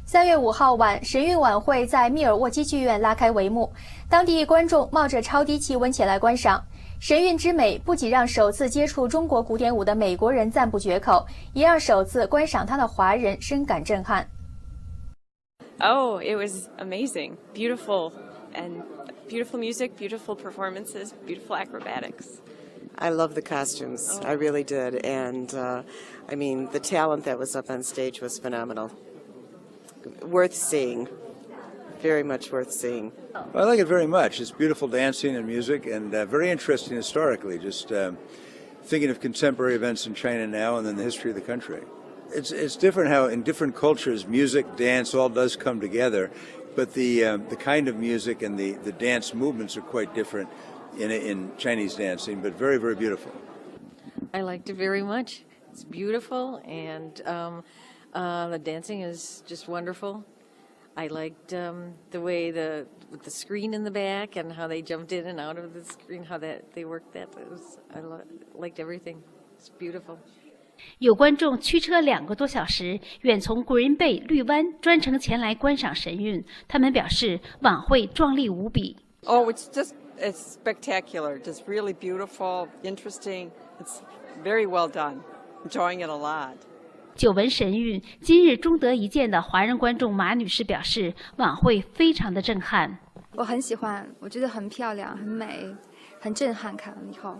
3月5号晚，神韵晚会在密尔沃基剧院拉开帷幕，当地观众冒着超低气温前来观赏。神韵之美不仅让首次接触中国古典舞的美国人赞不绝口，也让首次观赏它的华人深感震撼。Oh, it was amazing. Beautiful music, beautiful performances, beautiful acrobatics. I love the costumes. I really did. And, I mean, the talent that was up on stage was phenomenal. Worth seeing. Very much worth seeing. I like it very much. It's beautiful dancing and music and very interesting historically, just thinking of contemporary events in China now and then the history of the country. It's different how in different cultures music, dance all does come together, but the kind of music and the dance movements are quite different in Chinese dancing, but very, very beautiful. I liked it very much. It's beautiful and the dancing is just wonderful. I liked the way with the screen in the back and how they jumped in and out of the screen, how they worked that. I liked everything. It's beautiful. 有观众驱车2个多小时，远从 Green Bay 绿湾专程前来观赏神韵。他们表示，晚会壮丽无比。Oh, it's spectacular. Just really beautiful, interesting. It's very well done. Enjoying it a lot. 久闻神韵，今日终得一见的华人观众马女士表示，晚会非常的震撼。我很喜欢，我觉得很漂亮、很美、很震撼。看了以后，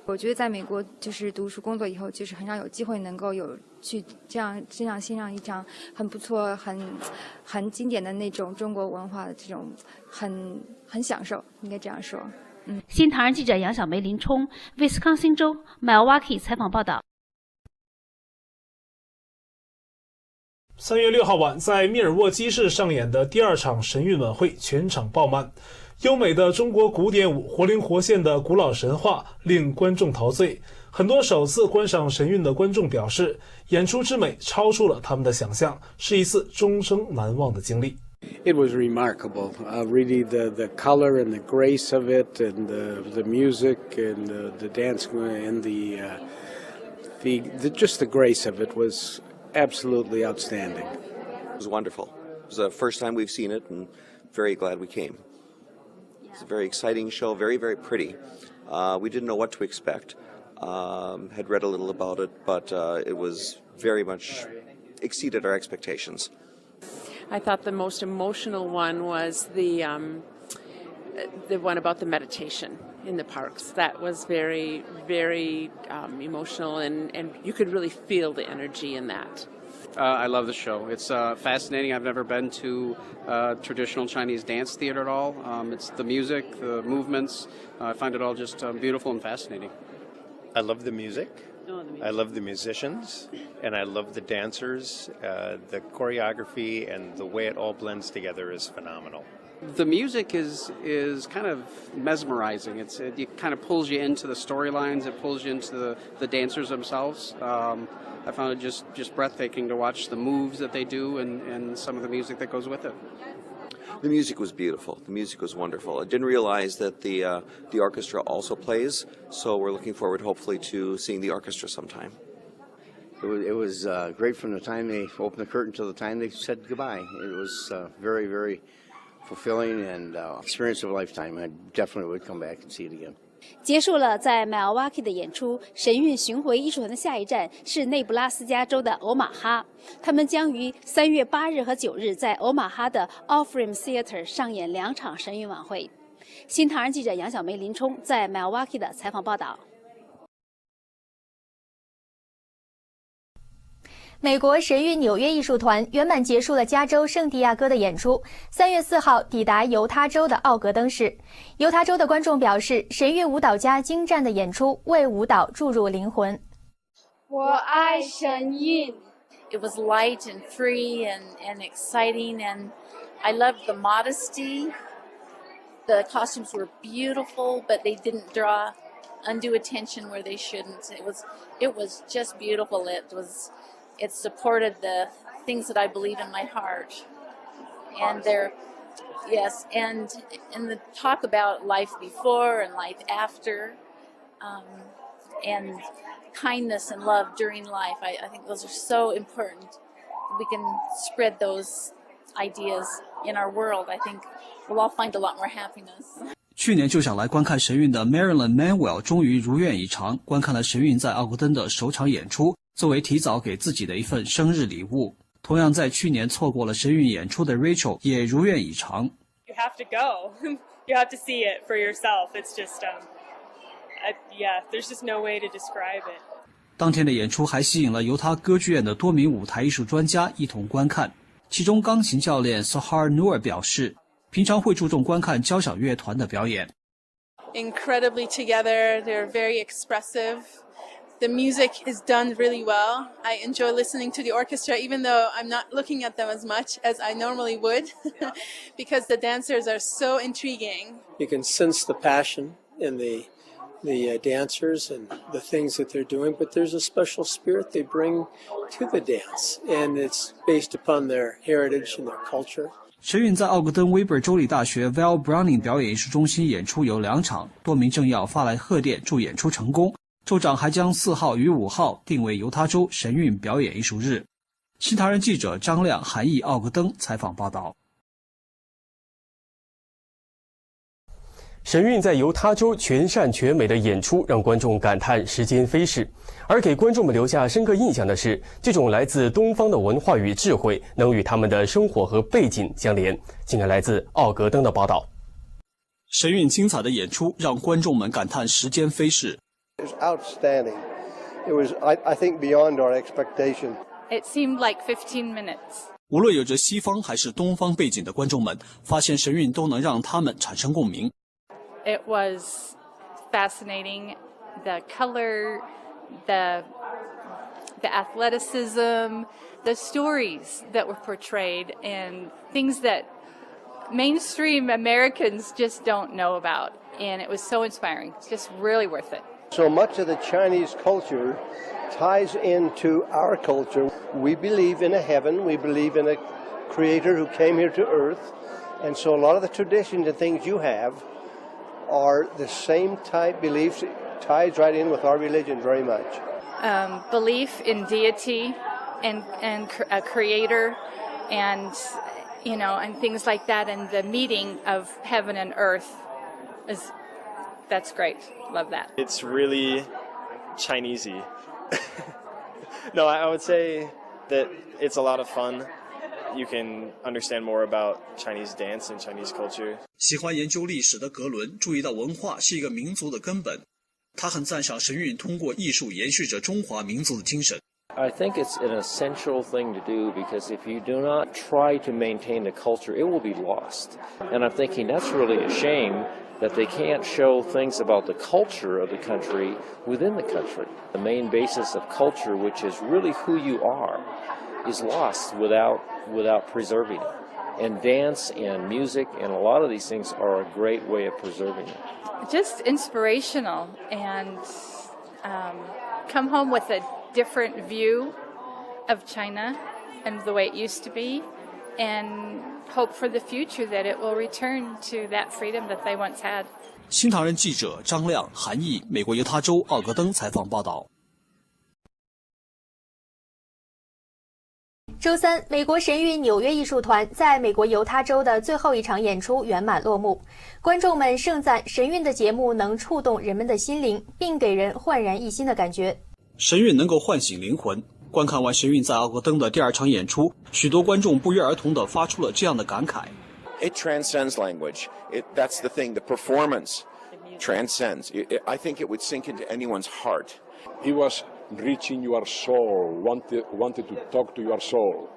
我觉得在美国就是读书工作以后，就是很少有机会能够去这样欣赏一场很不错、很经典的那种中国文化的这种很享受，应该这样说。新唐人记者杨小梅、林冲，威斯康星州 Milwaukee 采访报道。3月6号晚，在密尔沃基市上演的第2场神韵晚会全场爆满，优美的中国古典舞，活灵活现的古老神话令观众陶醉。很多首次观赏神韵的观众表示，演出之美超出了他们的想象，是一次终生难忘的经历。It was remarkable. Really, the color and the grace of it, and the music and the dance and just the grace of it was absolutely outstanding. It was wonderful. It was the first time we've seen it, and very glad we came. It's a very exciting show, very, very pretty. We didn't know what to expect. Had read a little about it, but it was very much exceeded our expectations. I thought the most emotional one was the one about the meditation in the parks. That was very, very emotional, and you could really feel the energy in that. I love the show. It's fascinating. I've never been to traditional Chinese dance theater at all. It's the music, the movements. I find it all just beautiful and fascinating. I love the music. I love the musicians, and I love the dancers. The choreography and the way it all blends together is phenomenal. The music is kind of mesmerizing. It kind of pulls you into the storylines. It pulls you into the dancers themselves. I found it just breathtaking to watch the moves that they do and some of the music that goes with it. The music was beautiful. The music was wonderful. I didn't realize that the orchestra also plays, so we're looking forward, hopefully, to seeing the orchestra sometime. It was great from the time they opened the curtain till the time they said goodbye. It was very, very fulfilling and experience of a lifetime. I definitely would come back and see it again. 结束了在 Milwaukee 的演出，神韵巡回艺术团的下一站是内布拉斯加州的欧马哈，他们将于3月8日和9日在欧马哈的 All-Frame Theater 上演2场神韵晚会。新唐人记者杨小梅、林冲在 Milwaukee 的采访报道。美国神韵纽约艺术团圆满结束了加州圣地亚哥的演出，3月4号抵达犹他州的奥格登市。犹他州的观众表示，神韵舞蹈家精湛的演出为舞蹈注入灵魂。我爱神韵。It was light and free and exciting, and I loved the modesty. The costumes were beautiful, but they didn't draw undue attention where they shouldn't. It was just beautiful. It supported the things that I believe in my heart, and and the talk about life before and life after, and kindness and love during life. I think those are so important we can spread those ideas in our world, I think we'll all find a lot more happiness. 去年就想来观看神韵的 Marilyn Manuel 终于如愿以偿，观看了神韵在奥格登的首场演出，作为提早给自己的一份生日礼物。同样在去年错过了神韵演出的 Rachel 也如愿以偿。You have to go. You have to see it for yourself. It's just, yeah, there's just no way to describe it. 当天的演出还吸引了犹他歌剧院的多名舞台艺术专家一同观看，其中钢琴教练 Sahar Noor 表示，平常会注重观看交响乐团的表演。Incredibly together, they're very expressive. The music is done really well. I enjoy listening to the orchestra, even though I'm not looking at them as much as I normally would, because the dancers are so intriguing. You can sense the passion in the dancers and the things that they're doing, but there's a special spirit they bring to the dance, and it's based upon their heritage and their culture. 神韵在奥格登威伯州立大学 Val Browning 表演艺术中心演出有2场，多名政要发来贺电祝演出成功。州长还将4号与5号定为犹他州神韵表演艺术日。新唐人记者张亮、韩毅奥格登采访报道。神韵在犹他州全善全美的演出让观众感叹时间飞逝，而给观众们留下深刻印象的是，这种来自东方的文化与智慧能与他们的生活和背景相连。请看来自奥格登的报道。神韵精彩的演出让观众们感叹时间飞逝。It was outstanding. It was, I think, beyond our expectation. It seemed like 15 minutes. 无论有着西方还是东方背景的观众们，发现神韵都能让他们产生共鸣。It was fascinating. The color, the athleticism, the stories that were portrayed, and things that mainstream Americans just don't know about. And it was so inspiring. It's just really worth it. So much of the Chinese culture ties into our culture. We believe in a heaven. We believe in a creator who came here to earth. And so a lot of the traditions and things you have are the same type beliefs. It ties right in with our religion very much. Belief in deity and a creator and, and things like that. And the meeting of heaven and earth that's great. Love that. It's really Chinesey. No, I would say that it's a lot of fun. You can understand more about Chinese dance and Chinese culture. 喜欢研究历史的格伦注意到文化是一个民族的根本，他很赞赏神韵通过艺术延续着中华民族的精神。I think it's an essential thing to do because if you do not try to maintain the culture, it will be lost. And I'm thinking that's really a shame that they can't show things about the culture of the country within the country. The main basis of culture, which is really who you are, is lost without preserving it. And dance and music and a lot of these things are a great way of preserving it. Just inspirational and come home with a different view of China and the way it used to be, and hope for the future that it will return to that freedom that they once had. 新唐人记者张亮、韩毅，美国犹他州奥格登采访报道。周三，美国神韵纽约艺术团在美国犹他州的最后一场演出圆满落幕。观众们盛赞神韵的节目能触动人们的心灵，并给人焕然一新的感觉。神韵能够唤醒灵魂。观看完神韵在奥格登的第2场演出，许多观众不约而同地发出了这样的感慨。It transcends language. That's the thing. The performance transcends. I think it would sink into anyone's heart. He was reaching your soul, wanted to talk to your soul.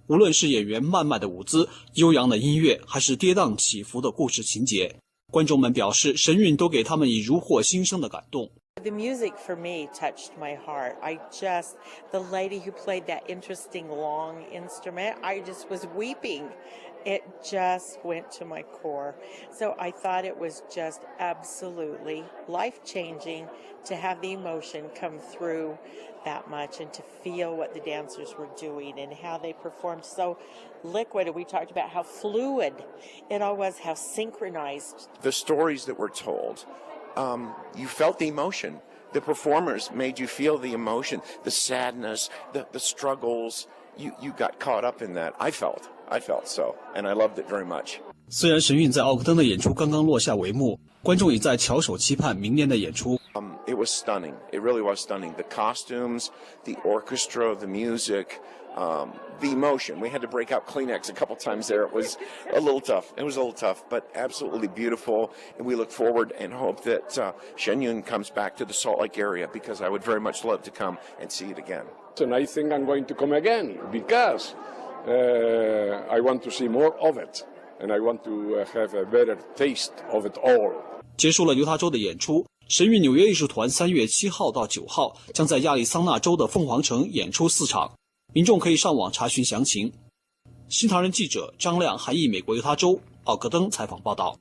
无论是演员慢慢的舞姿、悠扬的音乐，还是跌宕起伏的故事情节，观众们表示神韵都给他们以如获新生的感动。The music for me touched my heart. The lady who played that interesting long instrument, I just was weeping. It just went to my core. So I thought it was just absolutely life-changing to have the emotion come through that much and to feel what the dancers were doing and how they performed so liquid. We talked about how fluid it all was, how synchronized. The stories that were told, you felt the emotion. The performers made you feel the emotion, the sadness, the struggles. you got caught up in that. I felt so, and I loved it very much. 虽然神韵在奥格登的演出刚刚落下帷幕，观众也在翘首期盼明年的演出。It was stunning. It really was stunning. The costumes, the orchestra, the music, the emotion. We had to break out Kleenex a couple times there. It was a little tough, but absolutely beautiful. And we look forward and hope that Shenyun comes back to the Salt Lake area, because I would very much love to come and see it again. And I think I'm going to come again because I want to see more of it. And I want to have a better taste of it all. 结束了犹他州的演出，神韵纽约艺术团3月7号到9号将在亚利桑那州的凤凰城演出4场，民众可以上网查询详情。新唐人记者张亮，韩裔美国犹他州奥格登采访报道。